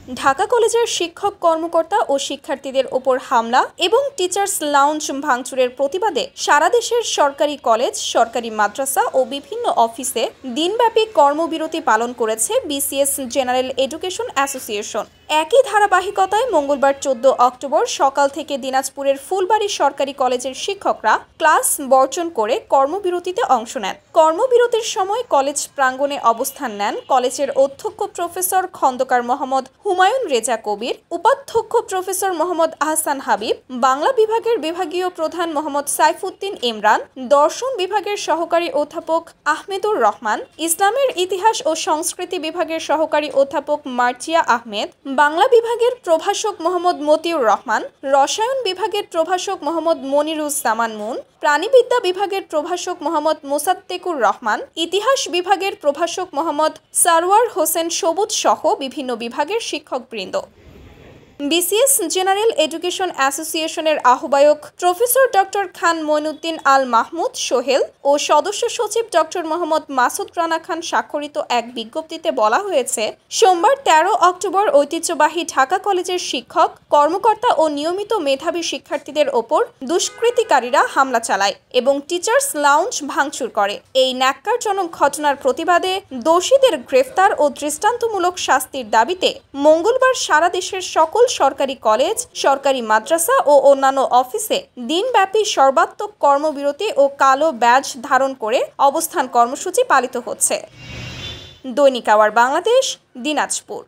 ঢাকা কলেজের শিক্ষক কর্মকর্তা ও শিক্ষার্থীদের ওপর হামলা এবং টিচার্স লাউঞ্জ ভাঙচুরের প্রতিবাদে সারা দেশের সরকারি কলেজ, সরকারি মাদ্রাসা ও বিভিন্ন অফিসে দিনব্যাপী কর্মবিরতি পালন করেছে বিসিএস জেনারেল এডুকেশন অ্যাসোসিয়েশন। একই ধারাবাহিকতায় মঙ্গলবার 14 অক্টোবর সকাল থেকে দিনাজপুরের ফুলবাড়ী সরকারি কলেজের শিক্ষকরা ক্লাস বর্জন করে কর্মবিরতিতে অংশ নেন। কর্মবিরতির সময় কলেজ প্রাঙ্গণে অবস্থান নেন কলেজের অধ্যক্ষ প্রফেসর খন্দকার মোহাম্মদ হুমায়ুন রেজা কবির, উপাধ্যক্ষ প্রফেসর মোহাম্মদ আহসান হাবিব, বাংলা বিভাগের বিভাগীয় প্রধান মোহাম্মদ সাইফুদ্দিন ইমরান, দর্শন বিভাগের সহকারী অধ্যাপক আহমেদুর রহমান, ইসলামের ইতিহাস ও সংস্কৃতি বিভাগের সহকারী অধ্যাপক মার্জিয়া আহমেদ, বাংলা বিভাগের প্রভাষক মোহাম্মদ মতিউর রহমান, রসায়ন বিভাগের প্রভাষক মোহাম্মদ মনিরুজ্জামান মুন, প্রাণীবিদ্যা বিভাগের প্রভাষক মোহাম্মদ মোসাদ্দেকুর রহমান, ইতিহাস বিভাগের প্রভাষক মোহাম্মদ সারওয়ার হোসেন সবুজ সহ বিভিন্ন বিভাগের শিক্ষকবৃন্দ। বিসিএস জেনারেল এডুকেশন অ্যাসোসিয়েশনের আহ্বায়ক প্রফেসর ডক্টর খান মঈনুদ্দিন আল মাহমুদ সোহেল ও সদস্য সচিব ডক্টর মোহাম্মদ মাসুদ রানা খান স্বাক্ষরিত এক বিজ্ঞপ্তিতে বলা হয়েছে, সোমবার 13 অক্টোবর ঐতিহ্যবাহী ঢাকা কলেজের শিক্ষক, কর্মকর্তা ও নিয়মিত মেধাবী শিক্ষার্থীদের ওপর দুষ্কৃতিকারীরা হামলা চালায় এবং টিচার্স লাউঞ্জ ভাঙচুর করে। এই ন্যাক্কারজনক ঘটনার প্রতিবাদে দোষীদের গ্রেফতার ও দৃষ্টান্তমূলক শাস্তির দাবিতে মঙ্গলবার সারা দেশের সকল সরকারি কলেজ, সরকারি মাদ্রাসা ও অন্যান্য অফিসে দিনব্যাপী সর্বাত্মক কর্মবিরতি ও কালো ব্যাজ ধারণ করে অবস্থান কর্মসূচি পালিত হচ্ছে। দৈনিক আওয়ার বাংলাদেশ, দিনাজপুর।